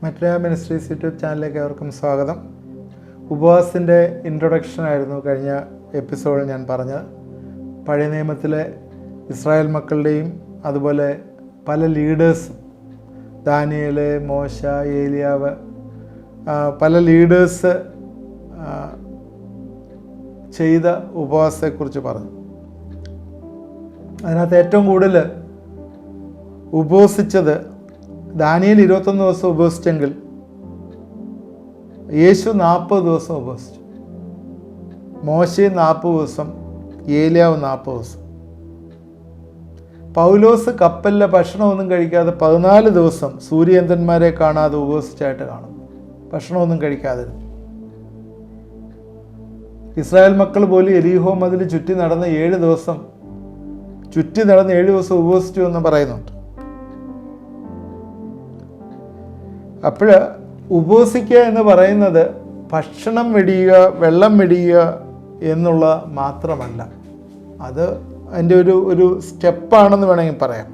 മറ്റൊരു ministries YouTube ചാനലിലേക്ക് അവർക്കും സ്വാഗതം. ഉപവാസത്തിൻ്റെ ഇൻട്രൊഡക്ഷനായിരുന്നു കഴിഞ്ഞ എപ്പിസോഡിൽ ഞാൻ പറഞ്ഞത്. പഴയ നിയമത്തിലെ ഇസ്രായേൽ മക്കളുടെയും അതുപോലെ പല ലീഡേഴ്സും, ദാനിയേൽ, മോശ, ഏലിയാവ്, പല ലീഡേഴ്സ് ചെയ്ത ഉപവാസത്തെക്കുറിച്ച് പറഞ്ഞു. അതിനകത്ത് ഏറ്റവും കൂടുതൽ ഉപവസിച്ചത് ദാനിയേൽ 21 ദിവസം ഉപവസിച്ചെങ്കിൽ യേശു 40 ദിവസം ഉപവസിച്ചു. മോശെ 40 ദിവസം, ഏലിയാവ് 40 ദിവസം. പൗലോസ് കപ്പലിലെ ഭക്ഷണമൊന്നും കഴിക്കാതെ 14 ദിവസം സൂര്യചന്ദ്രന്മാരെ കാണാതെ ഉപവസിച്ചായിട്ട് കാണും. ഭക്ഷണമൊന്നും കഴിക്കാതിരുന്നു. ഇസ്രായേൽ മക്കൾ പോലും എരീഹോ മതിൽ ചുറ്റി നടന്ന് 7 ദിവസം ഉപവസിച്ചു എന്ന് പറയുന്നുണ്ട്. അപ്പോൾ ഉപവസിക്കുക എന്ന് പറയുന്നത് ഭക്ഷണം വെടിയുക, വെള്ളം വെടിയുക എന്നുള്ള മാത്രമല്ല, അത് അതിൻ്റെ ഒരു സ്റ്റെപ്പാണെന്ന് വേണമെങ്കിൽ പറയാം.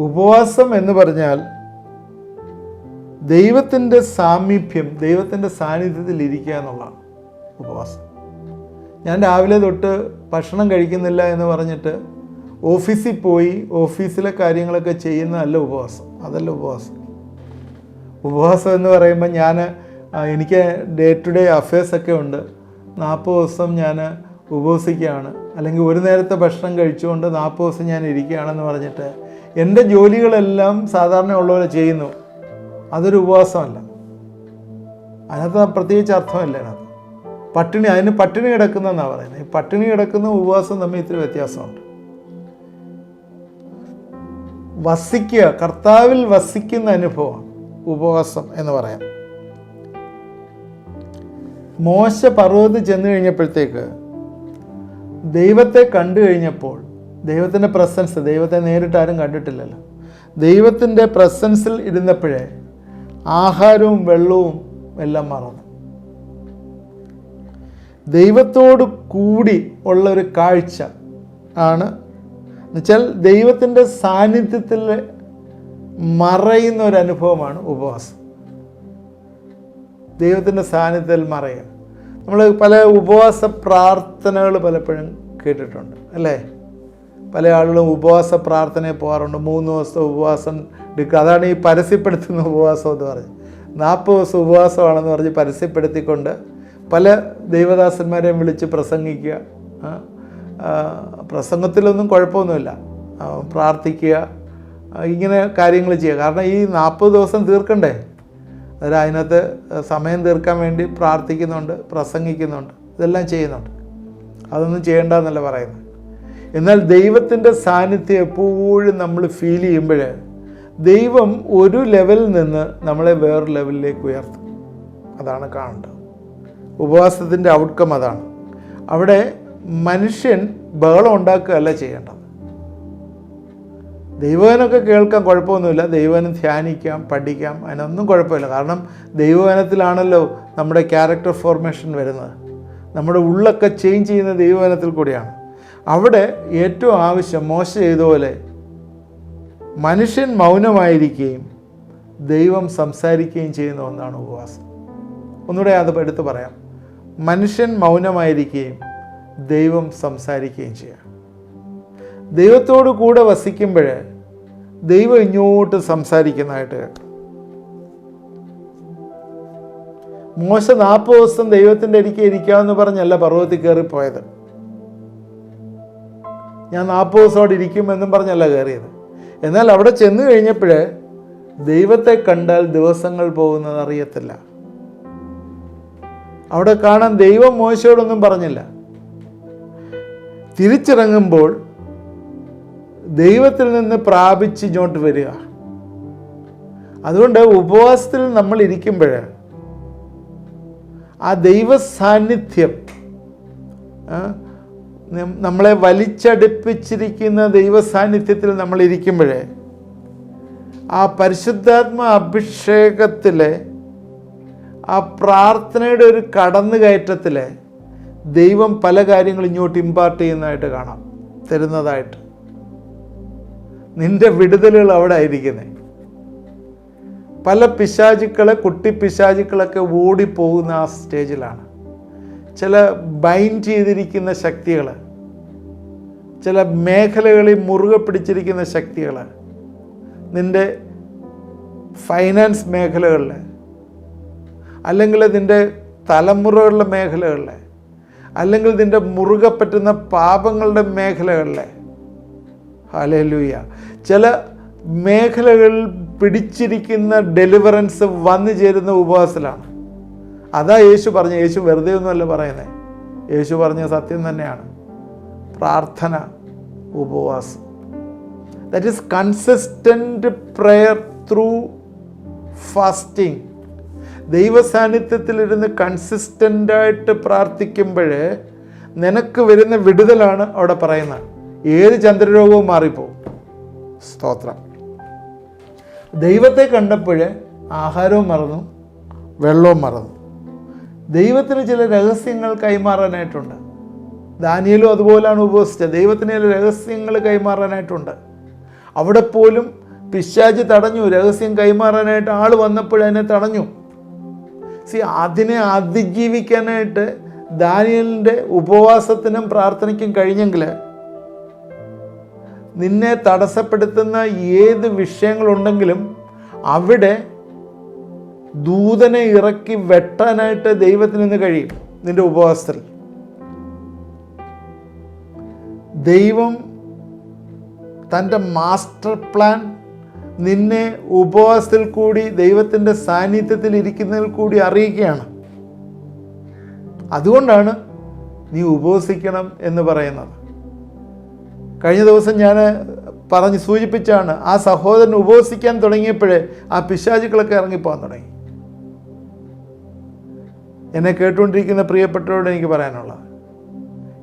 ഉപവാസം എന്ന് പറഞ്ഞാൽ ദൈവത്തിൻ്റെ സാമീപ്യം, ദൈവത്തിൻ്റെ സാന്നിധ്യത്തിൽ ഇരിക്കുക എന്നുള്ളതാണ് ഉപവാസം. ഞാൻ രാവിലെ തൊട്ട് ഭക്ഷണം കഴിക്കുന്നില്ല എന്ന് പറഞ്ഞിട്ട് ഓഫീസിൽ പോയി ഓഫീസിലെ കാര്യങ്ങളൊക്കെ ചെയ്യുന്നതല്ല ഉപവാസം. അതല്ല ഉപവാസം. ഉപവാസം എന്ന് പറയുമ്പോൾ എനിക്ക് ഡേ ടു ഡേ അഫയേഴ്സൊക്കെ ഉണ്ട്. 40 ദിവസം ഞാൻ ഉപവസിക്കുകയാണ്, അല്ലെങ്കിൽ ഒരു നേരത്തെ ഭക്ഷണം കഴിച്ചുകൊണ്ട് 40 ദിവസം ഞാൻ ഇരിക്കുകയാണെന്ന് പറഞ്ഞിട്ട് എൻ്റെ ജോലികളെല്ലാം സാധാരണ ഉള്ളവരെ ചെയ്യുന്നു. അതൊരു ഉപവാസമല്ല. അതിനകത്ത് പ്രത്യേകിച്ച് അർത്ഥമില്ല. അതിന് പട്ടിണി കിടക്കുന്നതെന്നാണ് പറയുന്നത്. ഈ പട്ടിണി കിടക്കുന്ന ഉപവാസം തമ്മിൽ ഇത്തിരി വ്യത്യാസമുണ്ട്. വസിക്കുക, കർത്താവിൽ വസിക്കുന്ന അനുഭവമാണ് ഉപവാസം എന്ന് പറയാം. മോശ പർവ്വതത്തിൽ ചെന്ന് കഴിഞ്ഞപ്പോഴത്തേക്ക് ദൈവത്തെ കണ്ടു കഴിഞ്ഞപ്പോൾ, ദൈവത്തിൻ്റെ പ്രസൻസ്, ദൈവത്തെ നേരിട്ട് ആരും കണ്ടിട്ടില്ലല്ലോ, ദൈവത്തിൻ്റെ പ്രസൻസിൽ ഇരുന്നപ്പോഴേ ആഹാരവും വെള്ളവും എല്ലാം മറന്നു. ദൈവത്തോട് കൂടി ഉള്ള ഒരു കാഴ്ച ആണ് എന്നുവെച്ചാൽ ദൈവത്തിൻ്റെ സാന്നിധ്യത്തിൽ മറയുന്ന ഒരു അനുഭവമാണ് ഉപവാസം. ദൈവത്തിൻ്റെ സാന്നിധ്യത്തിൽ മറയുക. നമ്മൾ പല ഉപവാസ പ്രാർത്ഥനകൾ പലപ്പോഴും കേട്ടിട്ടുണ്ട് അല്ലേ? പല ആളുകളും ഉപവാസ പ്രാർത്ഥനയിൽ പോകാറുണ്ട്. 3 ദിവസത്തെ ഉപവാസം എടുക്കുക. അതാണ് ഈ പരസ്യപ്പെടുത്തുന്ന ഉപവാസം എന്ന് പറഞ്ഞ് 40 ദിവസം ഉപവാസമാണെന്ന് പറഞ്ഞ് പരസ്യപ്പെടുത്തിക്കൊണ്ട് പല ദൈവദാസന്മാരെയും വിളിച്ച് പ്രസംഗിക്കുക. പ്രസംഗത്തിലൊന്നും കുഴപ്പമൊന്നുമില്ല, പ്രാർത്ഥിക്കുക, ഇങ്ങനെ കാര്യങ്ങൾ ചെയ്യുക. കാരണം ഈ 40 ദിവസം തീർക്കണ്ടേ? അതിനകത്ത് സമയം തീർക്കാൻ വേണ്ടി പ്രാർത്ഥിക്കുന്നുണ്ട്, പ്രസംഗിക്കുന്നുണ്ട്, ഇതെല്ലാം ചെയ്യുന്നുണ്ട്. അതൊന്നും ചെയ്യേണ്ടെന്നല്ല പറയുന്നത്. എന്നാൽ ദൈവത്തിൻ്റെ സാന്നിധ്യം എപ്പോഴും നമ്മൾ ഫീൽ ചെയ്യുമ്പോൾ ദൈവം ഒരു ലെവലിൽ നിന്ന് നമ്മളെ വേറൊരു ലെവലിലേക്ക് ഉയർത്തും. അതാണ് കാണേണ്ടത്. ഉപവാസത്തിൻ്റെ ഔട്ട്കം അതാണ്. അവിടെ മനുഷ്യൻ ബഹളം ഉണ്ടാക്കുകയല്ല ചെയ്യേണ്ടത്. ദൈവവചനമൊക്കെ കേൾക്കാൻ കുഴപ്പമൊന്നുമില്ല, ദൈവവചനം ധ്യാനിക്കാം, പഠിക്കാം, അതിനൊന്നും കുഴപ്പമില്ല. കാരണം ദൈവവചനത്തിലാണല്ലോ നമ്മുടെ ക്യാരക്ടർ ഫോർമേഷൻ വരുന്നത്. നമ്മുടെ ഉള്ളൊക്കെ ചേഞ്ച് ചെയ്യുന്ന ദൈവവചനത്തിൽ കൂടിയാണ്. അവിടെ ഏറ്റവും ആവശ്യം മോശ ചെയ്തപോലെ മനുഷ്യൻ മൗനമായിരിക്കുകയും ദൈവം സംസാരിക്കുകയും ചെയ്യുന്ന ഒന്നാണ് ഉപവാസം. ഒന്നുകൂടെ അത് എടുത്ത് പറയാം. മനുഷ്യൻ മൗനമായിരിക്കുകയും ദൈവം സംസാരിക്കുകയും ചെയ്യുക. ദൈവത്തോടു കൂടെ വസിക്കുമ്പോൾ ദൈവം ഇങ്ങോട്ട് സംസാരിക്കുന്നതായിട്ട് കേട്ടു. മോശ 40 ദിവസം ദൈവത്തിൻ്റെ അരികെ ഇരിക്കാമെന്ന് പറഞ്ഞല്ല പർവ്വതത്തിൽ കയറിപ്പോയത്. ഞാൻ 40 ദിവസം അവിടെ ഇരിക്കുമെന്നും പറഞ്ഞല്ല കയറിയത്. എന്നാൽ അവിടെ ചെന്ന് കഴിഞ്ഞപ്പോൾ ദൈവത്തെ കണ്ടാൽ ദിവസങ്ങൾ പോകുന്നത് അറിയത്തില്ല. അവിടെ കാണാൻ ദൈവം മോശയോടൊന്നും പറഞ്ഞില്ല. തിരിച്ചിറങ്ങുമ്പോൾ ദൈവത്തിൽ നിന്ന് പ്രാപിച്ച് ഇങ്ങോട്ട് വരിക. അതുകൊണ്ട് ഉപവാസത്തിൽ നമ്മൾ ഇരിക്കുമ്പോൾ ആ ദൈവ സാന്നിധ്യം, നമ്മളെ വലിച്ചടുപ്പിച്ചിരിക്കുന്ന ദൈവ സാന്നിധ്യത്തിൽ നമ്മൾ ഇരിക്കുമ്പോൾ ആ പരിശുദ്ധാത്മ അഭിഷേകത്തിലെ ആ പ്രാർത്ഥനയുടെ ഒരു കടന്നുകയറ്റത്തിൽ ദൈവം പല കാര്യങ്ങളും ഇങ്ങോട്ട് ഇമ്പാർട്ട് ചെയ്യുന്നതായിട്ട് കാണാം, തരുന്നതായിട്ട്. നിൻ്റെ വിടുതലുകൾ അവിടെ ആയിരിക്കുന്നത്. പല കുട്ടി പിശാചുക്കളൊക്കെ ഓടിപ്പോകുന്ന ആ സ്റ്റേജിലാണ്. ചില ബൈൻഡ് ചെയ്തിരിക്കുന്ന ശക്തികൾ, ചില മേഖലകളിൽ മുറുകെ പിടിച്ചിരിക്കുന്ന ശക്തികൾ, നിൻ്റെ ഫൈനാൻസ് മേഖലകളിൽ, അല്ലെങ്കിൽ നിൻ്റെ തലമുറകളുടെ മേഖലകളിൽ, അല്ലെങ്കിൽ നിൻ്റെ മുറുകെ പറ്റുന്ന പാപങ്ങളുടെ മേഖലകളിൽ, ഹല്ലേലൂയ, ചില മേഖലകളിൽ പിടിച്ചിരിക്കുന്ന ഡെലിവറൻസ് വന്നു ചേരുന്ന ഉപവാസത്തിലാണ്. അതാ യേശു പറഞ്ഞ, യേശു വെറുതെ ഒന്നുമല്ല പറയുന്നത്, യേശു പറഞ്ഞ സത്യം തന്നെയാണ്. പ്രാർത്ഥന, ഉപവാസം, that is consistent prayer through fasting. ദൈവസാന്നിധ്യത്തിലിരുന്ന് കൺസിസ്റ്റൻ്റായിട്ട് പ്രാർത്ഥിക്കുമ്പോൾ നിനക്ക് വരുന്ന വിടുതലാണ് അവിടെ പറയുന്നത്. ഏത് ചന്ദ്രരോഗവും മാറിപ്പോവും. സ്തോത്രം. ദൈവത്തെ കണ്ടപ്പോൾ ആഹാരവും മറന്നു, വെള്ളവും മറന്നു. ദൈവത്തിന് ചില രഹസ്യങ്ങൾ കൈമാറാനായിട്ടുണ്ട്. ദാനിയേലും അതുപോലെയാണ് ഉപവസിച്ചത്. ദൈവത്തിന് ചില രഹസ്യങ്ങൾ കൈമാറാനായിട്ടുണ്ട്. അവിടെ പോലും പിശാച് തടഞ്ഞു. രഹസ്യം കൈമാറാനായിട്ട് ആൾ വന്നപ്പോൾ അതിനെ തടഞ്ഞു. അതിനെ അതിജീവിക്കാനായിട്ട് ദാനിയേലിൻ്റെ ഉപവാസത്തിനും പ്രാർത്ഥനയ്ക്കും കഴിഞ്ഞെങ്കിൽ നിന്നെ തടസ്സപ്പെടുത്തുന്ന ഏത് വിഷയങ്ങളുണ്ടെങ്കിലും അവിടെ ദൂതനെ ഇറക്കി വെട്ടാനായിട്ട് ദൈവത്തിന് ഇന്ന് കഴിയും. നിന്റെ ഉപവാസത്തിൽ ദൈവം തൻ്റെ മാസ്റ്റർ പ്ലാൻ നിന്നെ ഉപവാസത്തിൽ കൂടി ദൈവത്തിൻ്റെ സാന്നിധ്യത്തിൽ ഇരിക്കുന്നതിൽ കൂടി അറിയിക്കുകയാണ്. അതുകൊണ്ടാണ് നീ ഉപവസിക്കണം എന്ന് പറയുന്നത്. കഴിഞ്ഞ ദിവസം ഞാൻ സൂചിപ്പിച്ചാണ്, ആ സഹോദരൻ ഉപവസിക്കാൻ തുടങ്ങിയപ്പോഴേ ആ പിശാചുക്കളൊക്കെ ഇറങ്ങിപ്പോകാൻ തുടങ്ങി. എന്നെ കേട്ടുകൊണ്ടിരിക്കുന്ന പ്രിയപ്പെട്ടവരോട് എനിക്ക് പറയാനുള്ളത്,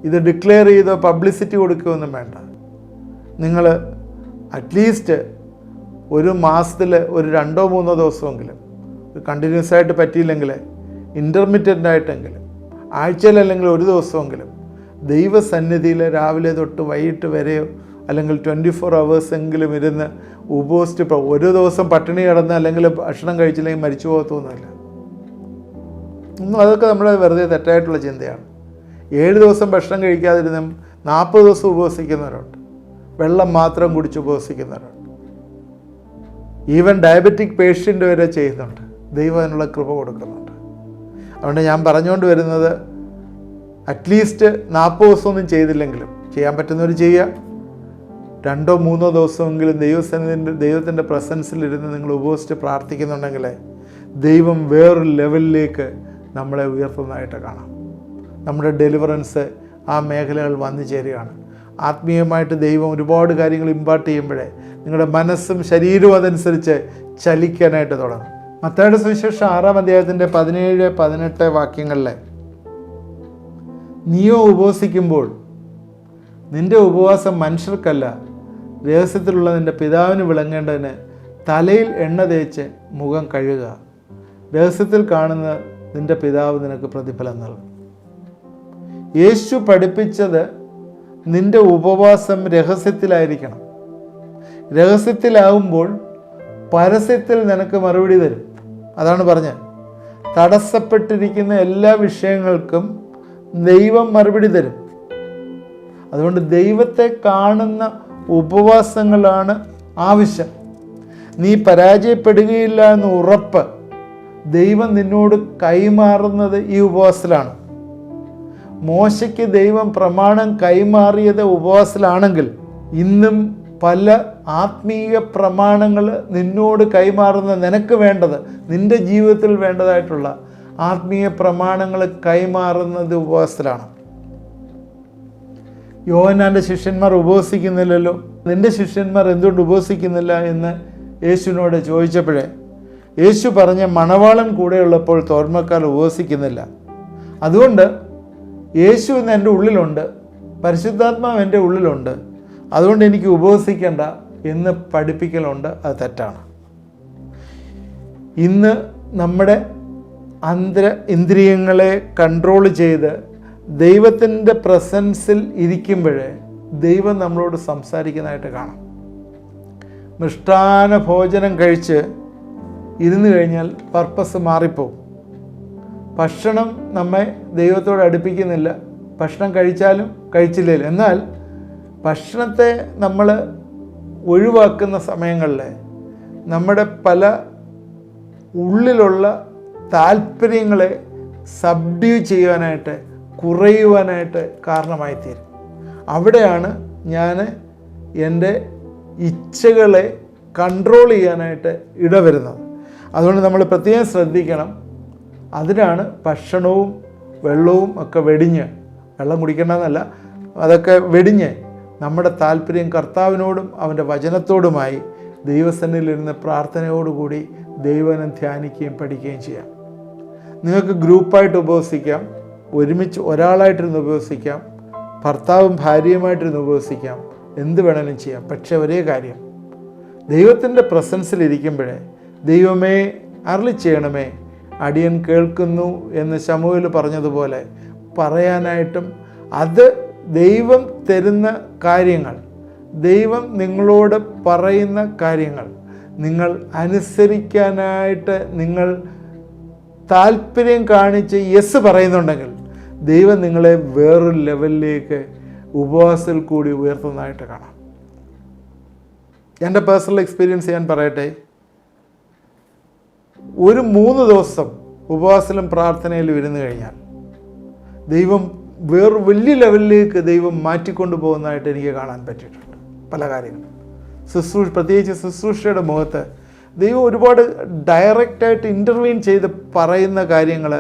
ഇത് ഡിക്ലെയർ ചെയ്തോ പബ്ലിസിറ്റി കൊടുക്കുകയൊന്നും വേണ്ട. നിങ്ങൾ അറ്റ്ലീസ്റ്റ് ഒരു മാസത്തിൽ ഒരു 2-3 ദിവസമെങ്കിലും, കണ്ടിന്യൂസ് ആയിട്ട് പറ്റിയില്ലെങ്കിൽ ഇൻ്റർമീഡിയൻ്റ് ആയിട്ടെങ്കിലും, ആഴ്ചയിലല്ലെങ്കിൽ ഒരു ദിവസമെങ്കിലും ദൈവസന്നിധിയിൽ രാവിലെ തൊട്ട് വൈകിട്ട് വരെയോ അല്ലെങ്കിൽ 24 hours എങ്കിലും ഇരുന്ന് ഉപവസിച്ച് ഒരു ദിവസം പട്ടിണി കിടന്ന് അല്ലെങ്കിൽ ഭക്ഷണം കഴിച്ചില്ലെങ്കിൽ മരിച്ചു പോകത്തൊന്നുമില്ല. അതൊക്കെ നമ്മുടെ വെറുതെ തെറ്റായിട്ടുള്ള ചിന്തയാണ്. 7 ദിവസം ഭക്ഷണം കഴിക്കാതിരുന്നും 40 ദിവസം ഉപവസിക്കുന്നവരുണ്ട്. വെള്ളം മാത്രം കുടിച്ച് ഉപവസിക്കുന്നവരുണ്ട്. ഈവൻ ഡയബറ്റിക് പേഷ്യൻ്റ് വരെ ചെയ്യുന്നുണ്ട്. ദൈവം അതിനുള്ള കൃപ കൊടുക്കുന്നുണ്ട്. അതുകൊണ്ട് ഞാൻ പറഞ്ഞുകൊണ്ട് വരുന്നത്, അറ്റ്ലീസ്റ്റ് 40 ദിവസമൊന്നും ചെയ്തില്ലെങ്കിലും ചെയ്യാൻ പറ്റുന്നവർ ചെയ്യുക. 2-3 ദിവസമെങ്കിലും ദൈവത്തിൻ്റെ പ്രസൻസിലിരുന്ന് നിങ്ങൾ ഉപവസിച്ച് പ്രാർത്ഥിക്കുന്നുണ്ടെങ്കിൽ ദൈവം വേറൊരു ലെവലിലേക്ക് നമ്മളെ ഉയർത്തുന്നതായിട്ട് കാണാം. നമ്മുടെ ഡെലിവറൻസ് ആ മേഖലകൾ വന്നു ചേരുകയാണ്. ആത്മീയമായിട്ട് ദൈവം ഒരുപാട് കാര്യങ്ങൾ ഇമ്പാർട്ട് ചെയ്യുമ്പോഴേ നിങ്ങളുടെ മനസ്സും ശരീരവും അതനുസരിച്ച് ചലിക്കാനായിട്ട് തുടങ്ങും. മത്തായിയുടെ സുവിശേഷം 6-ാം അധ്യായത്തിൻ്റെ 17-18 വാക്യങ്ങളിലെ, നീയോ ഉപവസിക്കുമ്പോൾ നിൻ്റെ ഉപവാസം മനുഷ്യർക്കല്ല, രഹസ്യത്തിലുള്ള നിൻ്റെ പിതാവിന് വിളങ്ങേണ്ടതിന് തലയിൽ എണ്ണ തേച്ച് മുഖം കഴുകുക. രഹസ്യത്തിൽ കാണുന്ന നിൻ്റെ പിതാവ് നിനക്ക് പ്രതിഫലം നൽകും. യേശു പഠിപ്പിച്ചത് നിൻ്റെ ഉപവാസം രഹസ്യത്തിലായിരിക്കണം. രഹസ്യത്തിലാവുമ്പോൾ പരസ്യത്തിൽ നിനക്ക് മറുപടി തരും. അതാണ് പറഞ്ഞത്, തടസ്സപ്പെട്ടിരിക്കുന്ന എല്ലാ വിഷയങ്ങൾക്കും ദൈവം മറുപടി തരും. അതുകൊണ്ട് ദൈവത്തെ കാണുന്ന ഉപവാസങ്ങളാണ് ആവശ്യം. നീ പരാജയപ്പെടുകയില്ല എന്ന് ഉറപ്പ് ദൈവം നിന്നോട് കൈമാറുന്നത് ഈ ഉപവാസത്തിലാണ്. മോശയ്ക്ക് ദൈവം പ്രമാണം കൈമാറിയത് ഉപവാസത്തിലാണെങ്കിൽ ഇന്നും പല ആത്മീയ പ്രമാണങ്ങൾ നിന്നോട് കൈമാറുന്ന നിനക്ക് വേണ്ടത്, നിൻ്റെ ജീവിതത്തിൽ വേണ്ടതായിട്ടുള്ള ആത്മീയ പ്രമാണങ്ങൾ കൈമാറുന്നത് ഉപവാസത്തിലാണ്. യോഹന്നാൻ്റെ ശിഷ്യന്മാർ ഉപവസിക്കുന്നില്ലല്ലോ, നിൻ്റെ ശിഷ്യന്മാർ എന്തുകൊണ്ട് ഉപവസിക്കുന്നില്ല എന്ന് യേശുവിനോട് ചോദിച്ചപ്പോഴേ യേശു പറഞ്ഞ, മണവാളൻ കൂടെയുള്ളപ്പോൾ തോർമ്മക്കാർ ഉപവസിക്കുന്നില്ല. അതുകൊണ്ട് യേശു ഇന്ന് എൻ്റെ ഉള്ളിലുണ്ട്, പരിശുദ്ധാത്മാവ് എൻ്റെ ഉള്ളിലുണ്ട്, അതുകൊണ്ട് എനിക്ക് ഉപവസിക്കേണ്ട എന്ന് പഠിപ്പിക്കലുണ്ട്. അത് തെറ്റാണ്. ഇന്ന് നമ്മുടെ ഇന്ദ്രിയങ്ങളെ കൺട്രോൾ ചെയ്ത് ദൈവത്തിൻ്റെ പ്രസൻസിൽ ഇരിക്കുമ്പോഴേ ദൈവം നമ്മളോട് സംസാരിക്കുന്നതായിട്ട് കാണാം. മിഷ്ടാന ഭോജനം കഴിച്ച് ഇരുന്ന് കഴിഞ്ഞാൽ പർപ്പസ് മാറിപ്പോവും. ഭക്ഷണം നമ്മെ ദൈവത്തോട് അടുപ്പിക്കുന്നില്ല, ഭക്ഷണം കഴിച്ചാലും കഴിച്ചില്ലേലും. എന്നാൽ ഭക്ഷണത്തെ നമ്മൾ ഒഴിവാക്കുന്ന സമയങ്ങളിൽ നമ്മുടെ പല ഉള്ളിലുള്ള താല്പര്യങ്ങളെ സബ്ഡ്യൂ ചെയ്യാനായിട്ട്, കുറയുവാനായിട്ട് കാരണമായിത്തീരും. അവിടെയാണ് ഞാൻ എൻ്റെ ഇച്ഛകളെ കൺട്രോൾ ചെയ്യാനായിട്ട് ഇടവരുന്നത്. അതുകൊണ്ട് നമ്മൾ പ്രത്യേകം ശ്രദ്ധിക്കണം. അതിനാണ് ഭക്ഷണവും വെള്ളവും ഒക്കെ വെടിഞ്ഞ്, വെള്ളം കുടിക്കേണ്ടെന്നല്ല, അതൊക്കെ വെടിഞ്ഞ് നമ്മുടെ താല്പര്യം കർത്താവിനോടും അവൻ്റെ വചനത്തോടുമായി ദൈവസന്നിധിയിലിരുന്ന് പ്രാർത്ഥനയോടുകൂടി ദൈവനം ധ്യാനിക്കുകയും പഠിക്കുകയും ചെയ്യാം. നിങ്ങൾക്ക് ഗ്രൂപ്പായിട്ട് ഉപവസിക്കാം, ഒരുമിച്ച് ഒരാളായിട്ടിരുന്ന് ഉപവസിക്കാം, ഭർത്താവും ഭാര്യയുമായിട്ടിരുന്ന് ഉപവസിക്കാം, എന്ത് വേണമെങ്കിലും ചെയ്യാം. പക്ഷേ ഒരേ കാര്യം, ദൈവത്തിൻ്റെ പ്രസൻസിലിരിക്കുമ്പോഴേ ദൈവമേ അരുളി ചെയ്യണമേ, അടിയൻ കേൾക്കുന്നു എന്ന് ശമൂവേൽ പറഞ്ഞതുപോലെ പറയാനായിട്ടും, അത് ദൈവം തരുന്ന കാര്യങ്ങൾ, ദൈവം നിങ്ങളോട് പറയുന്ന കാര്യങ്ങൾ നിങ്ങൾ അനുസരിക്കാനായിട്ട് നിങ്ങൾ താല്പര്യം കാണിച്ച് യെസ് പറയുന്നുണ്ടെങ്കിൽ ദൈവം നിങ്ങളെ വേറൊരു ലെവലിലേക്ക് ഉപവാസത്തിൽ കൂടി ഉയർത്തുന്നതായിട്ട് കാണാം. എൻ്റെ പേഴ്സണൽ എക്സ്പീരിയൻസ് ഞാൻ പറയട്ടെ. ഒരു 3 ദിവസം ഉപവാസത്തിലും പ്രാർത്ഥനയിലും ഇരുന്ന് കഴിഞ്ഞാൽ ദൈവം വേറൊരു വലിയ ലെവലിലേക്ക് ദൈവം മാറ്റിക്കൊണ്ടു പോകുന്നതായിട്ട് എനിക്ക് കാണാൻ പറ്റിയിട്ടുണ്ട്. പല കാര്യങ്ങളും പ്രത്യേകിച്ച് ശുശ്രൂഷയുടെ മുഖത്ത് ദൈവം ഒരുപാട് ഡയറക്റ്റായിട്ട് ഇൻ്റർവീൻ ചെയ്ത് പറയുന്ന കാര്യങ്ങൾ,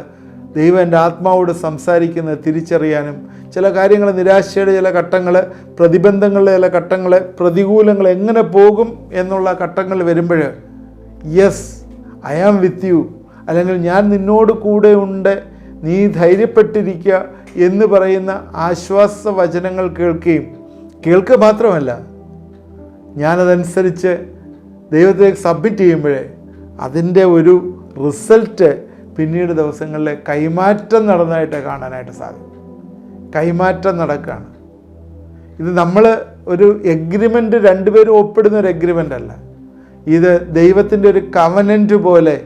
ദൈവം എൻ്റെ ആത്മാവോട് സംസാരിക്കുന്നത് തിരിച്ചറിയാനും, ചില കാര്യങ്ങൾ, നിരാശയുടെ ചില ഘട്ടങ്ങൾ, പ്രതിബന്ധങ്ങളുടെ ചില ഘട്ടങ്ങൾ, പ്രതികൂലങ്ങൾ എങ്ങനെ പോകും എന്നുള്ള ഘട്ടങ്ങൾ വരുമ്പോൾ yes I am with you, അല്ലെങ്കിൽ ഞാൻ നിന്നോട് കൂടെ ഉണ്ട്, നീ ധൈര്യപ്പെട്ടിരിക്കുക എന്ന് പറയുന്ന ആശ്വാസ വചനങ്ങൾ കേൾക്കുക മാത്രമല്ല, ഞാനതനുസരിച്ച് ദൈവത്തിലേക്ക് സബ്മിറ്റ് ചെയ്യുമ്പോഴേ അതിൻ്റെ ഒരു റിസൾട്ട് പിന്നീട് ദിവസങ്ങളിലെ കൈമാറ്റം നടന്നതായിട്ട് കാണാനായിട്ട് സാധിക്കും. കൈമാറ്റം നടക്കുകയാണ്. ഇത് നമ്മൾ ഒരു എഗ്രിമെൻ്റ് രണ്ടുപേരും ഒപ്പിടുന്ന ഒരു എഗ്രിമെൻ്റ് അല്ല. ഇത് ദൈവത്തിൻ്റെ ഒരു കവനൻ്റ് പോലെ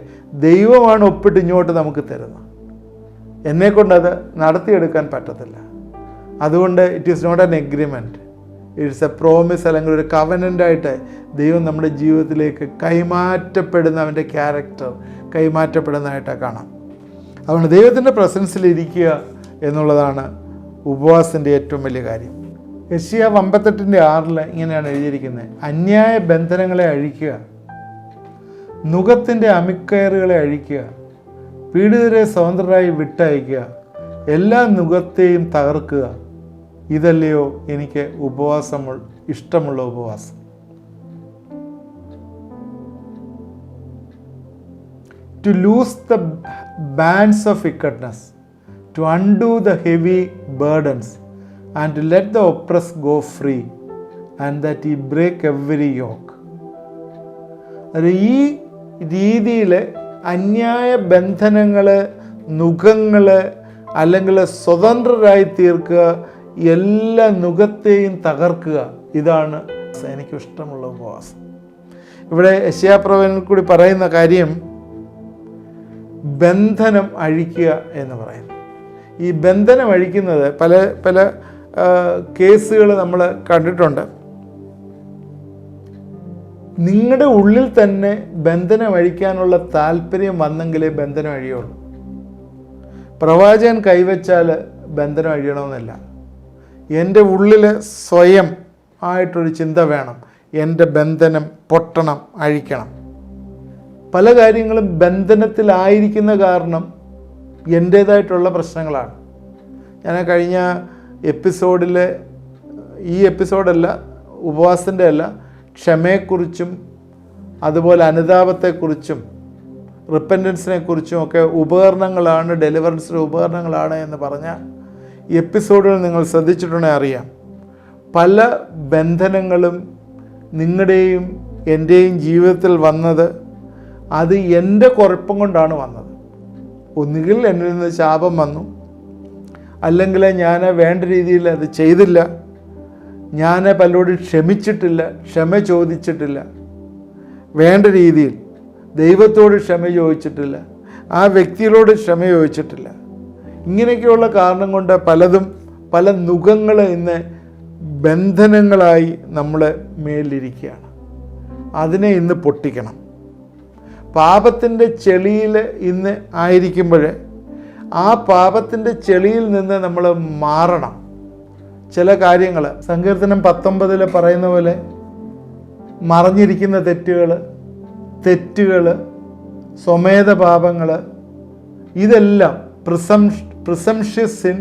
ദൈവമാണ് ഒപ്പിട്ട് ഇങ്ങോട്ട് നമുക്ക് തരുന്നത്. എന്നെക്കൊണ്ടത് നടത്തിയെടുക്കാൻ പറ്റത്തില്ല. അതുകൊണ്ട് it is not an agreement, it's a promise, അല്ലെങ്കിൽ ഒരു കവനൻ്റായിട്ട് ദൈവം നമ്മുടെ ജീവിതത്തിലേക്ക് കൈമാറ്റപ്പെടുന്ന, അവൻ്റെ ക്യാരക്ടർ കൈമാറ്റപ്പെടുന്നതായിട്ട് കാണാം. അതുകൊണ്ട് ദൈവത്തിൻ്റെ പ്രസൻസിലിരിക്കുക എന്നുള്ളതാണ് ഉപവാസത്തിൻ്റെ ഏറ്റവും വലിയ കാര്യം. യെശയ്യാവ് 58:6 ഇങ്ങനെയാണ് എഴുതിയിരിക്കുന്നത്: അന്യായ ബന്ധനങ്ങളെ അഴിക്കുക, നുകത്തിൻ്റെ അമിക്കയറുകളെ അഴിക്കുക, പീഡിതരെ സ്വതന്ത്രരായി വിട്ടയക്കുക, എല്ലാ നുകത്തെയും തകർക്കുക. ഇതല്ലയോ എനിക്ക് ഇഷ്ടമുള്ള ഉപവാസം. To loose the bands of wickedness, to undo the heavy burdens, and to let the oppressed go free, and that he break every yoke. ഈ രീതിയിൽ അന്യായ ബന്ധനങ്ങൾ, നുഖങ്ങൾ, അല്ലെങ്കിൽ സ്വതന്ത്രരായി തീർക്കുക, എല്ലാ നുഖത്തെയും തകർക്കുക. ഇതാണ് എനിക്കിഷ്ടമുള്ള ഉപവാസം. ഇവിടെ യെശയ്യാപ്രവചനത്തിൽ കൂടി പറയുന്ന കാര്യം ബന്ധനം അഴിക്കുക എന്ന് പറയുന്നു. ഈ ബന്ധനം അഴിക്കുന്നത് പല കേസുകൾ നമ്മൾ കണ്ടിട്ടുണ്ട്. നിങ്ങളുടെ ഉള്ളിൽ തന്നെ ബന്ധനം അഴിക്കാനുള്ള താല്പര്യം വന്നെങ്കിലേ ബന്ധനം അഴിയുള്ളൂ. പ്രവാചകൻ കൈവച്ചാൽ ബന്ധനം അഴിയണമെന്നില്ല. എൻ്റെ ഉള്ളിൽ സ്വയം ആയിട്ടൊരു ചിന്ത വേണം, എൻ്റെ ബന്ധനം പൊട്ടണം, അഴിക്കണം. പല കാര്യങ്ങളും ബന്ധനത്തിലായിരിക്കുന്ന കാരണം എൻ്റേതായിട്ടുള്ള പ്രശ്നങ്ങളാണ്. ഞാൻ കഴിഞ്ഞ എപ്പിസോഡിൽ, ഈ എപ്പിസോഡല്ല, ഉപവാസത്തിൻ്റെ അല്ല, ക്ഷമയെക്കുറിച്ചും അതുപോലെ അനുതാപത്തെക്കുറിച്ചും റിപ്പൻറ്റൻസിനെ കുറിച്ചും ഒക്കെ ഉപകരണങ്ങളാണ്, ഡെലിവറൻസിൻ്റെ ഉപകരണങ്ങളാണ് എന്ന് പറഞ്ഞ എപ്പിസോഡുകൾ നിങ്ങൾ ശ്രദ്ധിച്ചിട്ടുണ്ടെങ്കിൽ അറിയാം. പല ബന്ധനങ്ങളും നിങ്ങളുടെയും എൻ്റെയും ജീവിതത്തിൽ വന്നത് അത് എൻ്റെ കുഴപ്പം കൊണ്ടാണ് വന്നത്. ഒന്നുകിൽ എന്നിൽ നിന്ന് ശാപം വന്നു, അല്ലെങ്കിൽ ഞാൻ വേണ്ട രീതിയിൽ അത് ചെയ്തില്ല, ഞാൻ പലരോടും ക്ഷമിച്ചിട്ടില്ല, ക്ഷമ ചോദിച്ചിട്ടില്ല വേണ്ട രീതിയിൽ. ദൈവത്തോട് ക്ഷമ ചോദിച്ചിട്ടില്ല, ആ വ്യക്തികളോട് ക്ഷമ ചോദിച്ചിട്ടില്ല. ഇങ്ങനെയൊക്കെയുള്ള കാരണം കൊണ്ട് പല നുഖങ്ങൾ ഇന്ന് ബന്ധനങ്ങളായി നമ്മളെ മേലിരിക്കുകയാണ്. അതിനെ ഇന്ന് പൊട്ടിക്കണം. പാപത്തിൻ്റെ ചെളിയിൽ ഇന്ന് ആയിരിക്കുമ്പോൾ ആ പാപത്തിൻ്റെ ചെളിയിൽ നിന്ന് നമ്മൾ മാറണം. ചില കാര്യങ്ങൾ സങ്കീർത്തനം 19 പറയുന്ന പോലെ മറഞ്ഞിരിക്കുന്ന തെറ്റുകൾ, സ്വമേധ പാപങ്ങൾ, ഇതെല്ലാം പ്രിസംഷ്യസ് സിൻ,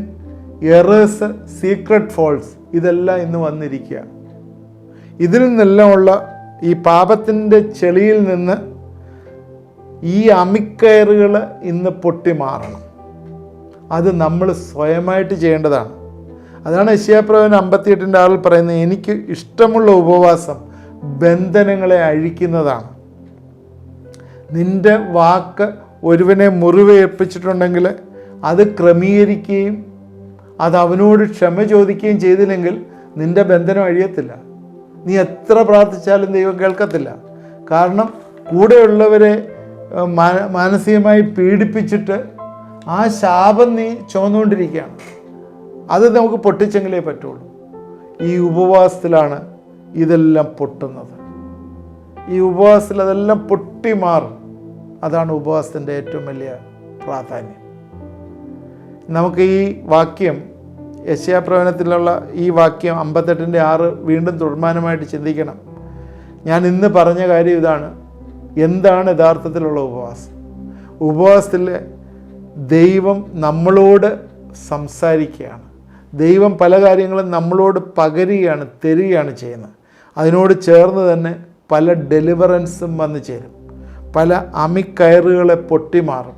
എറേഴ്സ്, സീക്രട്ട് ഫോൾസ്, ഇതെല്ലാം ഇന്ന് വന്നിരിക്കുക. ഇതിൽ നിന്നെല്ലാം ഉള്ള ഈ പാപത്തിൻ്റെ ചെളിയിൽ നിന്ന് ഈ അമിക്കയറുകൾ ഇന്ന് പൊട്ടി മാറണം. അത് നമ്മൾ സ്വയമായിട്ട് ചെയ്യേണ്ടതാണ്. അതാണ് യെശയ്യാപ്രവചനം 58:6 പറയുന്നത്, എനിക്ക് ഇഷ്ടമുള്ള ഉപവാസം ബന്ധനങ്ങളെ അഴിക്കുന്നതാണ്. നിൻ്റെ വാക്ക് ഒരുവനെ മുറിവേൽപ്പിച്ചിട്ടുണ്ടെങ്കിൽ അത് ക്രമീകരിക്കുകയും അത് അവനോട് ക്ഷമ ചോദിക്കുകയും ചെയ്തില്ലെങ്കിൽ നിൻ്റെ ബന്ധനം അഴിയത്തില്ല. നീ എത്ര പ്രാർത്ഥിച്ചാലും ദൈവം കേൾക്കത്തില്ല. കാരണം കൂടെയുള്ളവരെ മാനസികമായി പീഡിപ്പിച്ചിട്ട് ആ ശാപം നീ ചുമന്നുകൊണ്ടിരിക്കുകയാണ്. അത് നമുക്ക് പൊട്ടിച്ചെങ്കിലേ പറ്റുള്ളൂ. ഈ ഉപവാസത്തിലാണ് ഇതെല്ലാം പൊട്ടുന്നത്. ഈ ഉപവാസത്തിൽ അതെല്ലാം പൊട്ടി മാറും. അതാണ് ഉപവാസത്തിൻ്റെ ഏറ്റവും വലിയ പ്രാധാന്യം. നമുക്ക് ഈ വാക്യം, യെശയ്യാപ്രവചനത്തിലുള്ള ഈ വാക്യം 58:6 വീണ്ടും തുടർമാനമായിട്ട് ചിന്തിക്കണം. ഞാൻ ഇന്ന് പറഞ്ഞ കാര്യം ഇതാണ്. എന്താണ് യഥാർത്ഥത്തിലുള്ള ഉപവാസം? ഉപവാസത്തിൽ ദൈവം നമ്മളോട് സംസാരിക്കുകയാണ്. ദൈവം പല കാര്യങ്ങളും നമ്മളോട് പകരുകയാണ്, തരികയാണ് ചെയ്യുന്നത്. അതിനോട് ചേർന്ന് തന്നെ പല ഡെലിവറൻസും വന്നു ചേരും. പല അമിക്കയറുകളെ പൊട്ടിമാറും,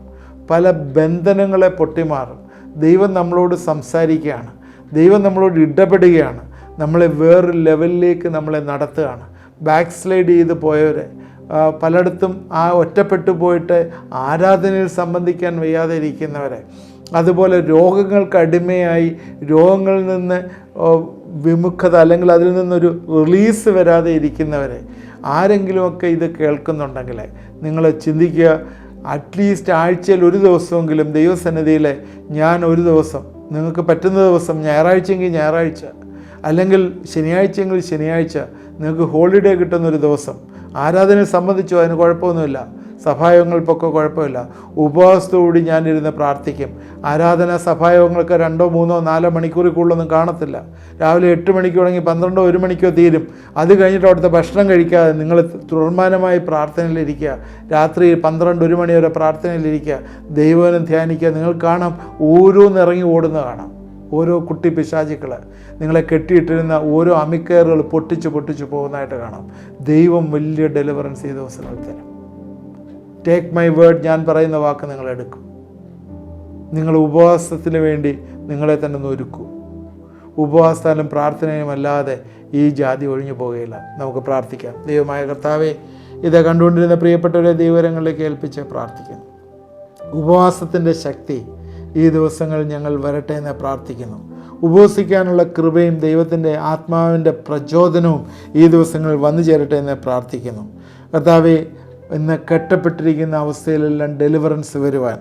പല ബന്ധനങ്ങളെ പൊട്ടിമാറും. ദൈവം നമ്മളോട് സംസാരിക്കുകയാണ്, ദൈവം നമ്മളോട് ഇടപെടുകയാണ്, നമ്മളെ വേറൊരു ലെവലിലേക്ക് നമ്മളെ നടത്തുകയാണ്. ബാക്ക് സ്ലൈഡ് ചെയ്ത് പോയവരെ, പലയിടത്തും ഒറ്റപ്പെട്ടു പോയിട്ട് ആരാധനയിൽ സംബന്ധിക്കാൻ വയ്യാതെ ഇരിക്കുന്നവരെ, അതുപോലെ രോഗങ്ങൾക്ക് അടിമയായി രോഗങ്ങളിൽ നിന്ന് വിമുഖത അല്ലെങ്കിൽ അതിൽ നിന്നൊരു റിലീസ് വരാതെ ഇരിക്കുന്നവരെ, ആരെങ്കിലുമൊക്കെ ഇത് കേൾക്കുന്നുണ്ടെങ്കിൽ നിങ്ങൾ ചിന്തിക്കുക, അറ്റ്ലീസ്റ്റ് ആഴ്ചയിൽ ഒരു ദിവസമെങ്കിലും ദൈവസന്നിധിയിൽ ഞാൻ ഒരു ദിവസം, നിങ്ങൾക്ക് പറ്റുന്ന ദിവസം, ഞായറാഴ്ചയെങ്കിൽ ഞായറാഴ്ച, അല്ലെങ്കിൽ ശനിയാഴ്ചയെങ്കിൽ ശനിയാഴ്ച, നിങ്ങൾക്ക് ഹോളിഡേ കിട്ടുന്നൊരു ദിവസം, ആരാധനയെ സംബന്ധിച്ചോ അതിന് കുഴപ്പമൊന്നുമില്ല, സഭായോഗങ്ങൾക്കൊക്കെ കുഴപ്പമില്ല, ഉപവാസത്തോടുകൂടി ഞാനിരുന്ന് പ്രാർത്ഥിക്കും. ആരാധന സഭായോഗങ്ങൾക്ക് 2, 3, 4 മണിക്കൂറിൽ കൂടുതലൊന്നും കാണത്തില്ല. രാവിലെ 8 മണിക്ക് തുടങ്ങി 12, 1 മണിക്കോ തീരും. അത് കഴിഞ്ഞിട്ട് അവിടുത്തെ ഭക്ഷണം കഴിക്കാതെ നിങ്ങൾ തുടർമാനമായി പ്രാർത്ഥനയിലിരിക്കുക. രാത്രി 12, 1 മണി വരെ പ്രാർത്ഥനയിലിരിക്കുക, ദൈവവചനം ധ്യാനിക്കുക. നിങ്ങൾ കാണാം, ഓരോന്നിറങ്ങി ഓടുന്ന കാണാം. ഓരോ കുട്ടി പിശാചുക്കൾ നിങ്ങളെ കെട്ടിയിട്ടിരുന്ന ഓരോ അമിക്കയറുകൾ പൊട്ടിച്ച് പോകുന്നതായിട്ട് കാണാം. ദൈവം വലിയ ഡെലിവറൻസ് ഈ ദിവസങ്ങൾ തരും. ടേക്ക് മൈ വേർഡ്, ഞാൻ പറയുന്ന വാക്ക് നിങ്ങൾ എടുക്കും. നിങ്ങൾ ഉപവാസത്തിന് വേണ്ടി നിങ്ങളെ തന്നെ ഒന്ന് ഒരുക്കൂ. ഉപവാസത്താലും പ്രാർത്ഥനയും അല്ലാതെ ഈ ജാതി ഒഴിഞ്ഞു പോകുകയില്ല. നമുക്ക് പ്രാർത്ഥിക്കാം. ദൈവമായ കർത്താവേ, ഇത് കണ്ടുകൊണ്ടിരുന്ന പ്രിയപ്പെട്ടവരെ ദൈവകരങ്ങളിലേക്ക് ഏൽപ്പിച്ച് പ്രാർത്ഥിക്കുന്നു. ഉപവാസത്തിൻ്റെ ശക്തി ഈ ദിവസങ്ങളിൽ ഞങ്ങൾ വരട്ടെ എന്ന് പ്രാർത്ഥിക്കുന്നു. ഉപവസിക്കാനുള്ള കൃപയും ദൈവത്തിൻ്റെ ആത്മാവിൻ്റെ പ്രചോദനവും ഈ ദിവസങ്ങളിൽ വന്നു ചേരട്ടെ എന്ന് പ്രാർത്ഥിക്കുന്നു. കർത്താവേ, ഇന്ന് കെട്ടപ്പെട്ടിരിക്കുന്ന അവസ്ഥയിലെല്ലാം ഡെലിവറൻസ് വരുവാൻ,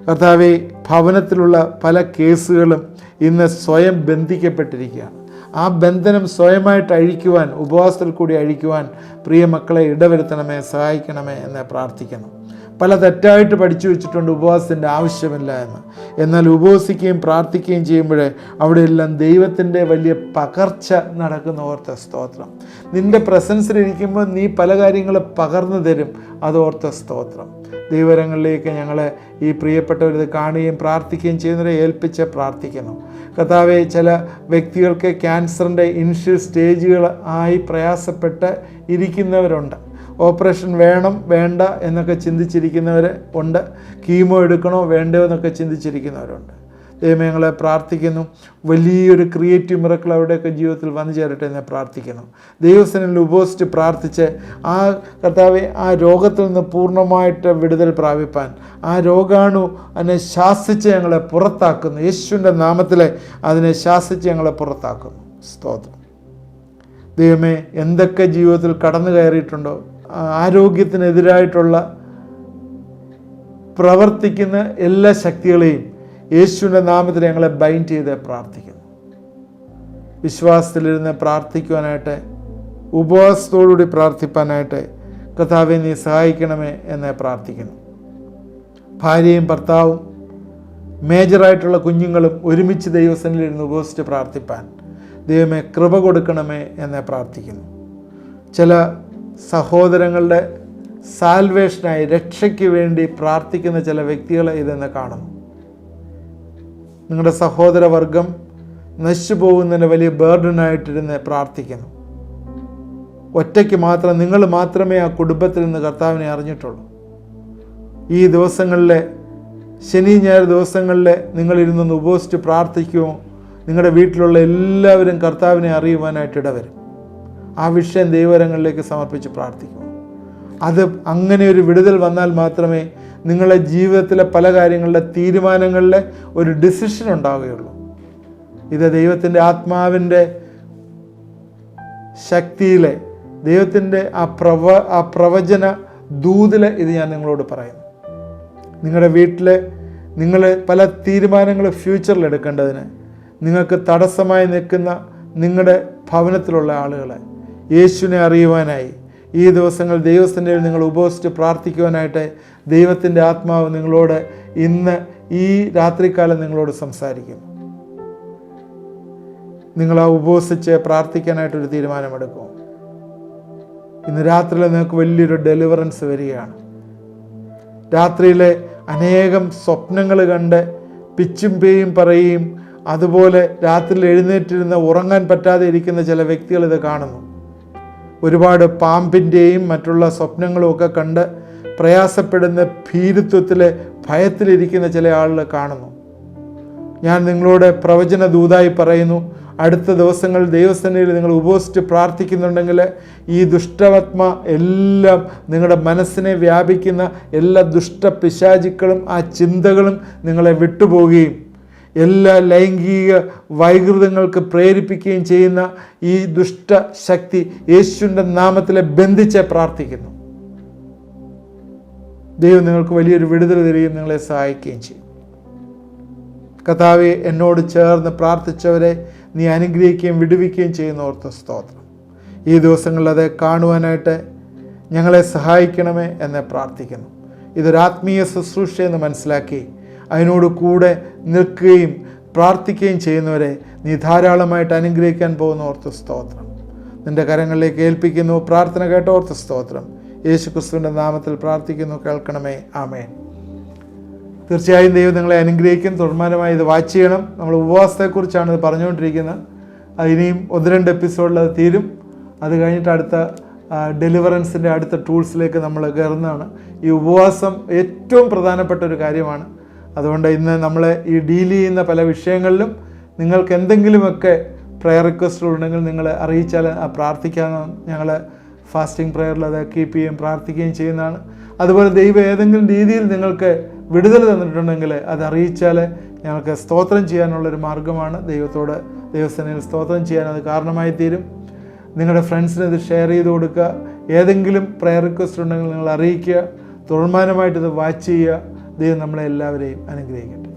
കർത്താവേ, ഭവനത്തിലുള്ള പല കേസുകളും ഇന്ന് സ്വയം ബന്ധിക്കപ്പെട്ടിരിക്കുകയാണ്. ആ ബന്ധനം സ്വയമായിട്ട് അഴിക്കുവാൻ, ഉപവാസത്തിൽ കൂടി അഴിക്കുവാൻ പ്രിയ മക്കളെ ഇടവരുത്തണമേ, സഹായിക്കണമേ എന്ന് പ്രാർത്ഥിക്കുന്നു. പല തെറ്റായിട്ട് പഠിച്ചു വെച്ചിട്ടുണ്ട് ഉപവാസത്തിൻ്റെ ആവശ്യമില്ല എന്ന്. എന്നാൽ ഉപവസിക്കുകയും പ്രാർത്ഥിക്കുകയും ചെയ്യുമ്പോൾ അവിടെയെല്ലാം ദൈവത്തിൻ്റെ വലിയ പകർച്ച നടക്കുന്ന ഓർത്ത സ്തോത്രം. നിൻ്റെ പ്രസൻസിലിരിക്കുമ്പോൾ നീ പല കാര്യങ്ങൾ പകർന്നു തരും, അതോർത്ത സ്തോത്രം. ദൈവകരങ്ങളിലേക്ക് ഞങ്ങളെ ഈ പ്രിയപ്പെട്ടവരിത് കാണുകയും പ്രാർത്ഥിക്കുകയും ചെയ്യുന്നവരെ ഏൽപ്പിച്ച് പ്രാർത്ഥിക്കുന്നു. കർത്താവേ, ചില വ്യക്തികൾക്ക് ക്യാൻസറിൻ്റെ ഇനിഷ്യൽ സ്റ്റേജുകൾ ആയി പ്രയാസപ്പെട്ട് ഇരിക്കുന്നവരുണ്ട്. ഓപ്പറേഷൻ വേണം വേണ്ട എന്നൊക്കെ ചിന്തിച്ചിരിക്കുന്നവർ ഉണ്ട്. കീമോ എടുക്കണോ വേണ്ടോ എന്നൊക്കെ ചിന്തിച്ചിരിക്കുന്നവരുണ്ട്. ദൈവമേ, ഞങ്ങളെ പ്രാർത്ഥിക്കുന്നു, വലിയൊരു ക്രിയേറ്റീവ് മിറക്കിൾ അവരുടെയൊക്കെ ജീവിതത്തിൽ വന്നു ചേരട്ടെ എന്ന് പ്രാർത്ഥിക്കുന്നു. ദൈവസന്നിധിയിൽ ഉപവസിച്ച് പ്രാർത്ഥിച്ച് ആ കർത്താവെ, ആ രോഗത്തിൽ നിന്ന് പൂർണ്ണമായിട്ട് വിടുതൽ പ്രാപിപ്പാൻ, ആ രോഗാണു അതിനെ ശാസിച്ച് ഞങ്ങളെ പുറത്താക്കുന്നു. യേശുവിൻ്റെ നാമത്തിൽ അതിനെ ശാസിച്ച് ഞങ്ങളെ പുറത്താക്കുന്നു. സ്തോത്രം. ദൈവമേ, എന്തൊക്കെ ജീവിതത്തിൽ കടന്നു കയറിയിട്ടുണ്ടോ ആരോഗ്യത്തിനെതിരായിട്ടുള്ള പ്രവർത്തിക്കുന്ന എല്ലാ ശക്തികളെയും യേശുവിൻ്റെ നാമത്തിൽ ഞങ്ങളെ ബൈൻഡ് ചെയ്ത് പ്രാർത്ഥിക്കുന്നു. വിശ്വാസത്തിലിരുന്ന് പ്രാർത്ഥിക്കുവാനായിട്ട്, ഉപവാസത്തോടുകൂടി പ്രാർത്ഥിപ്പാനായിട്ട് കർത്താവേ നീ സഹായിക്കണമേ എന്ന് പ്രാർത്ഥിക്കുന്നു. ഭാര്യയും ഭർത്താവും മേജറായിട്ടുള്ള കുഞ്ഞുങ്ങളും ഒരുമിച്ച് ദൈവസന്നിധിയിലിരുന്ന് ഉപവസിച്ച് പ്രാർത്ഥിപ്പാൻ ദൈവമേ കൃപ കൊടുക്കണമേ എന്ന് പ്രാർത്ഥിക്കുന്നു. ചില സഹോദരങ്ങളുടെ സാൽവേഷനായി, രക്ഷയ്ക്ക് വേണ്ടി പ്രാർത്ഥിക്കുന്ന ചില വ്യക്തികളെ ഇതെന്ന് കാണുന്നു. നിങ്ങളുടെ സഹോദരവർഗം നശിച്ചു പോകുന്നതിന് വലിയ ബേർഡനായിട്ടിരുന്ന് പ്രാർത്ഥിക്കുന്നു. ഒറ്റയ്ക്ക് മാത്രം, നിങ്ങൾ മാത്രമേ ആ കുടുംബത്തിൽ നിന്ന് കർത്താവിനെ അറിഞ്ഞിട്ടുള്ളൂ. ഈ ദിവസങ്ങളിലെ ശനി ഞായർ ദിവസങ്ങളിൽ നിങ്ങളിരുന്നൊന്ന് ഉപവസിച്ച് പ്രാർത്ഥിക്കുമോ, നിങ്ങളുടെ വീട്ടിലുള്ള എല്ലാവരും കർത്താവിനെ അറിയുവാനായിട്ട് ഇടവരും. ആ വിഷയം ദൈവകരങ്ങളിലേക്ക് സമർപ്പിച്ച് പ്രാർത്ഥിക്കുമോ. അത് അങ്ങനെ ഒരു വിടുതൽ വന്നാൽ മാത്രമേ നിങ്ങളുടെ ജീവിതത്തിലെ പല കാര്യങ്ങളുടെ തീരുമാനങ്ങളിലെ ഒരു ഡിസിഷൻ ഉണ്ടാവുകയുള്ളൂ. ഇത് ദൈവത്തിൻ്റെ ആത്മാവിൻ്റെ ശക്തിയിലെ, ദൈവത്തിൻ്റെ ആ പ്രവചന ദൂതിലെ ഇത് ഞാൻ നിങ്ങളോട് പറയുന്നു. നിങ്ങളുടെ വീട്ടിൽ നിങ്ങൾ പല തീരുമാനങ്ങൾ ഫ്യൂച്ചറിൽ എടുക്കേണ്ടതിന് നിങ്ങൾക്ക് തടസ്സമായി നിൽക്കുന്ന നിങ്ങളുടെ ഭവനത്തിലുള്ള ആളുകളെ യേശുവിനെ അറിയുവാനായി ഈ ദിവസങ്ങൾ ദൈവസന്നിധിയിൽ നിങ്ങൾ ഉപവസിച്ച് പ്രാർത്ഥിക്കുവാനായിട്ട് ദൈവത്തിൻ്റെ ആത്മാവ് നിങ്ങളോട് ഇന്ന് ഈ രാത്രികാലം നിങ്ങളോട് സംസാരിക്കുന്നു. നിങ്ങൾ ആ ഉപവസിച്ച് പ്രാർത്ഥിക്കാനായിട്ടൊരു തീരുമാനമെടുക്കും. ഇന്ന് രാത്രിയിൽ നിങ്ങൾക്ക് വലിയൊരു ഡെലിവറൻസ് വരികയാണ്. രാത്രിയിലെ അനേകം സ്വപ്നങ്ങൾ കണ്ട് പിച്ചും പേയും പറയുകയും അതുപോലെ രാത്രിയിൽ എഴുന്നേറ്റിരുന്ന് ഉറങ്ങാൻ പറ്റാതെ ഇരിക്കുന്ന ചില വ്യക്തികൾ ഇത് കാണുന്നു. ഒരുപാട് പാമ്പിൻ്റെയും മറ്റുള്ള സ്വപ്നങ്ങളും ഒക്കെ കണ്ട് പ്രയാസപ്പെടുന്ന ഭീരുത്വത്തിലെ ഭയത്തിലിരിക്കുന്ന ചില ആളുകൾ കാണുന്നു. ഞാൻ നിങ്ങളോട് പ്രവചന ദൂതായി പറയുന്നു, അടുത്ത ദിവസങ്ങൾ ദൈവസന്നിധിയിൽ നിങ്ങൾ ഉപവസിച്ച് പ്രാർത്ഥിക്കുന്നുണ്ടെങ്കിൽ ഈ ദുഷ്ടവത്മ എല്ലാം നിങ്ങളുടെ മനസ്സിനെ വ്യാപിക്കുന്ന എല്ലാ ദുഷ്ടപിശാചുക്കളും ആ ചിന്തകളും നിങ്ങളെ വിട്ടുപോവുകയും എല്ലാ ലൈംഗിക വൈകൃതങ്ങൾക്ക് പ്രേരിപ്പിക്കുകയും ചെയ്യുന്ന ഈ ദുഷ്ടശക്തി യേശുവിൻ്റെ നാമത്തിലെ ബന്ധിച്ച് പ്രാർത്ഥിക്കുന്നു. ദൈവം നിങ്ങൾക്ക് വലിയൊരു വിടുതൽ തരികയും നിങ്ങളെ സഹായിക്കുകയും ചെയ്യും. കർത്താവേ, എന്നോട് ചേർന്ന് പ്രാർത്ഥിച്ചവരെ നീ അനുഗ്രഹിക്കുകയും വിടുവിക്കുകയും ചെയ്യുന്ന ഓർത്ത് സ്തോത്രം. ഈ ദിവസങ്ങളിൽ അത് കാണുവാനായിട്ട് ഞങ്ങളെ സഹായിക്കണമേ എന്ന് പ്രാർത്ഥിക്കുന്നു. ഇതൊരാത്മീയ ശുശ്രൂഷയെന്ന് മനസ്സിലാക്കി അതിനോട് കൂടെ നിൽക്കുകയും പ്രാർത്ഥിക്കുകയും ചെയ്യുന്നവരെ നീ ധാരാളമായിട്ട് അനുഗ്രഹിക്കാൻ പോകുന്ന ഓർത്ത് സ്തോത്രം. നിൻ്റെ കരങ്ങളിലേക്ക് ഏൽപ്പിക്കുന്നു. പ്രാർത്ഥന കേട്ട ഓർത്ത് സ്തോത്രം. യേശു ക്രിസ്തുവിൻ്റെ നാമത്തിൽ പ്രാർത്ഥിക്കുന്നു, കേൾക്കണമേ. ആമേൻ. തീർച്ചയായും ദൈവം നിങ്ങളെ അനുഗ്രഹിക്കും. തുടർമാനമായി ഇത് വാച്ച് ചെയ്യണം. നമ്മൾ ഉപവാസത്തെക്കുറിച്ചാണ് ഇത് പറഞ്ഞുകൊണ്ടിരിക്കുന്നത്. ഇനിയും 1-2 എപ്പിസോഡിൽ അത് തീരും. അത് കഴിഞ്ഞിട്ട് അടുത്ത ഡെലിവറൻസിൻ്റെ അടുത്ത ടൂൾസിലേക്ക് നമ്മൾ കയറുന്നതാണ്. ഈ ഉപവാസം ഏറ്റവും പ്രധാനപ്പെട്ട ഒരു കാര്യമാണ്. അതുകൊണ്ട് ഇന്ന് നമ്മൾ ഈ ഡീൽ ചെയ്യുന്ന പല വിഷയങ്ങളിലും നിങ്ങൾക്ക് എന്തെങ്കിലുമൊക്കെ പ്രയർ റിക്വസ്റ്റുകൾ ഉണ്ടെങ്കിൽ നിങ്ങൾ അറിയിച്ചാൽ പ്രാർത്ഥിക്കാൻ ഞങ്ങൾ ഫാസ്റ്റിംഗ് പ്രയറിൽ അത് കീപ്പ് ചെയ്യുകയും പ്രാർത്ഥിക്കുകയും ചെയ്യുന്നതാണ്. അതുപോലെ ദൈവം ഏതെങ്കിലും രീതിയിൽ നിങ്ങൾക്ക് വിടുതൽ തന്നിട്ടുണ്ടെങ്കിൽ അത് അറിയിച്ചാൽ ഞങ്ങൾക്ക് സ്തോത്രം ചെയ്യാനുള്ളൊരു മാർഗ്ഗമാണ്. ദൈവത്തോട് ദൈവസേനയിൽ സ്തോത്രം ചെയ്യാൻ അത് കാരണമായി തീരും. നിങ്ങളുടെ ഫ്രണ്ട്സിന് ഇത് ഷെയർ ചെയ്ത് കൊടുക്കുക. ഏതെങ്കിലും പ്രയർ റിക്വസ്റ്റ് ഉണ്ടെങ്കിൽ നിങ്ങൾ അറിയിക്കുക. തുടർമാനമായിട്ടിത് വാച്ച് ചെയ്യുക. ദൈവം നമ്മളെ എല്ലാവരെയും അനുഗ്രഹിക്കട്ടെ.